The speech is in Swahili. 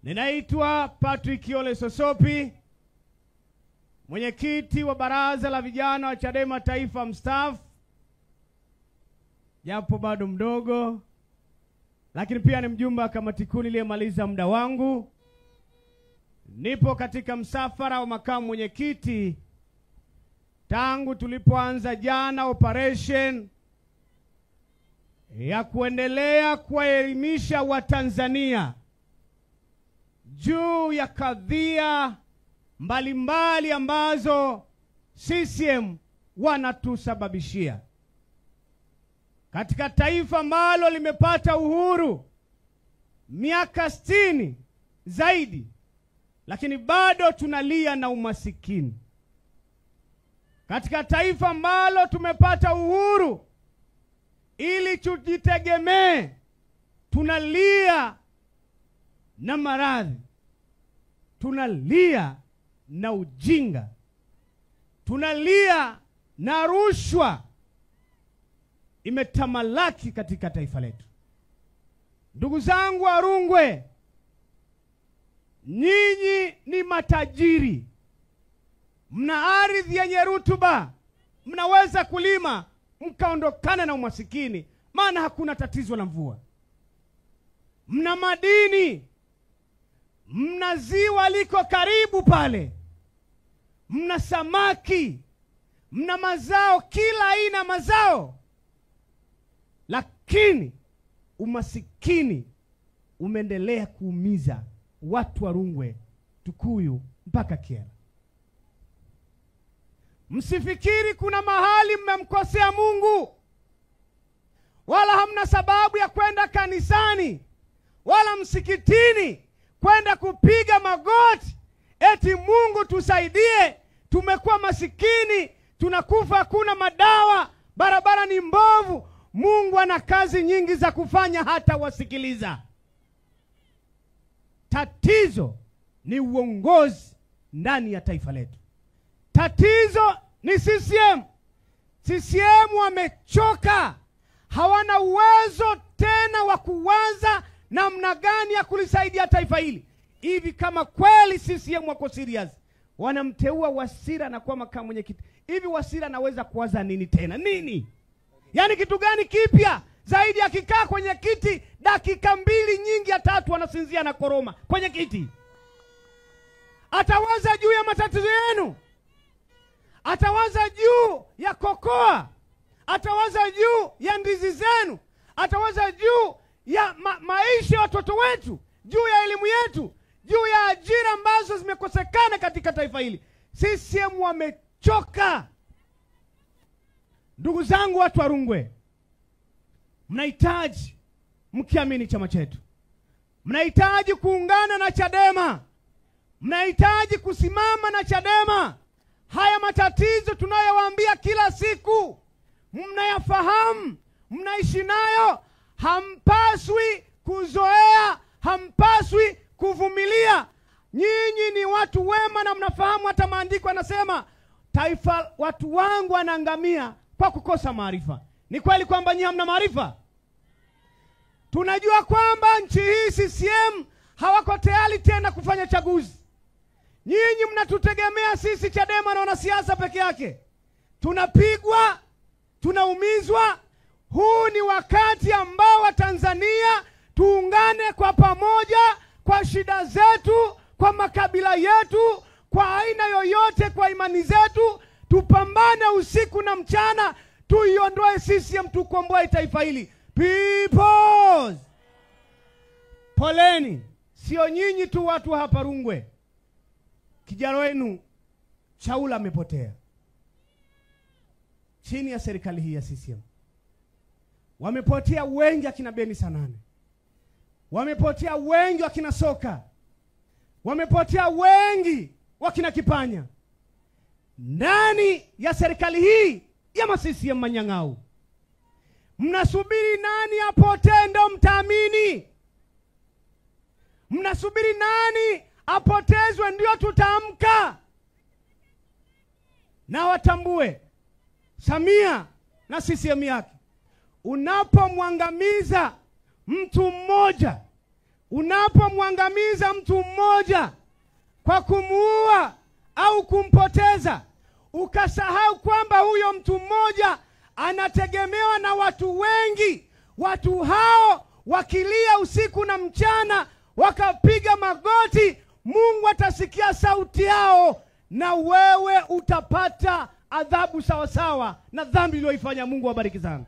Ninaitwa Patrick Ole Sosopi, mwenyekiti wa baraza la vijana wa Chadema Taifa mstaafu, japo bado mdogo, lakini pia ni mjumbe wa kamati kuu niliyemaliza muda wangu. Nipo katika msafara wa makamu mwenyekiti tangu tulipoanza jana operation ya kuendelea kuwaelimisha Watanzania juu ya kadhia mbalimbali ambazo CCM wanatusababishia katika taifa ambalo limepata uhuru miaka 60 zaidi, lakini bado tunalia na umasikini. Katika taifa ambalo tumepata uhuru ili tujitegemee, tunalia na maradhi, tunalia na ujinga, tunalia na rushwa imetamalaki katika taifa letu. Ndugu zangu wa Rungwe, nyinyi ni matajiri, mna ardhi yenye rutuba, mnaweza kulima mkaondokana na umasikini, maana hakuna tatizo la mvua. Mna madini, mna ziwa liko karibu pale, mna samaki, mna mazao, kila aina mazao, lakini umasikini umeendelea kuumiza watu wa Rungwe, Tukuyu mpaka Kyela. Msifikiri kuna mahali mmemkosea Mungu, wala hamna sababu ya kwenda kanisani wala msikitini kwenda kupiga magoti eti Mungu tusaidie, tumekuwa masikini, tunakufa, hakuna madawa, barabara ni mbovu. Mungu ana kazi nyingi za kufanya, hata wasikiliza. Tatizo ni uongozi ndani ya taifa letu. Tatizo ni CCM. CCM wamechoka, hawana uwezo tena wa kuwaza namna gani ya kulisaidia taifa hili. Hivi kama kweli CCM wako serious, wanamteua Wasira na kuwa makamu mwenyekiti, hivi Wasira anaweza kuwaza nini tena? Nini? Yaani kitu gani kipya zaidi ya kikaa kwenye kiti dakika 2 nyingi ya 3 anasinzia na koroma kwenye kiti? Atawaza juu ya matatizo yenu, atawaza juu ya kokoa, atawaza juu ya ndizi zenu, atawaza juu ya maisha ya watoto wetu, juu ya elimu yetu, juu ya ajira ambazo zimekosekana katika taifa hili. CCM wamechoka. Ndugu zangu watu wa Rungwe, mnahitaji mkiamini chama chetu, mnahitaji kuungana na Chadema, mnahitaji kusimama na Chadema. Haya matatizo tunayowaambia kila siku mnayafahamu, mnaishi nayo, hampaswi kuzoea, hampaswi kuvumilia. Nyinyi ni watu wema na mnafahamu, hata maandiko yanasema taifa, watu wangu wanaangamia kwa kukosa maarifa. Ni kweli kwamba nyinyi hamna maarifa? Tunajua kwamba nchi hii CCM hawako tayari tena kufanya chaguzi. Nyinyi mnatutegemea sisi Chadema na wanasiasa peke yake. Tunapigwa, tunaumizwa. Huu ni wakati ambao Watanzania tuungane kwa pamoja, kwa shida zetu, kwa makabila yetu, kwa aina yoyote, kwa imani zetu, tupambane usiku na mchana, tuiondoe CCM, tukomboe taifa hili. Peoples, poleni. Sio nyinyi tu watu hapa Rungwe. Kijana wenu Chaula amepotea chini ya serikali hii ya CCM. Wamepotea wengi akina Beni Sanane, wamepotea wengi wakina Soka, wamepotea wengi wakina Kipanya ndani ya serikali hii ya CCM manyang'au. Mnasubiri nani apotee ndo mtaamini? Mnasubiri nani apotezwe ndio tutaamka? Na watambue Samia na CCM yake, unapomwangamiza mtu mmoja unapomwangamiza mtu mmoja kwa kumuua au kumpoteza, ukasahau kwamba huyo mtu mmoja anategemewa na watu wengi, watu hao wakilia usiku na mchana, wakapiga magoti, Mungu atasikia sauti yao, na wewe utapata adhabu sawasawa na dhambi uliyoifanya. Mungu awabariki sana.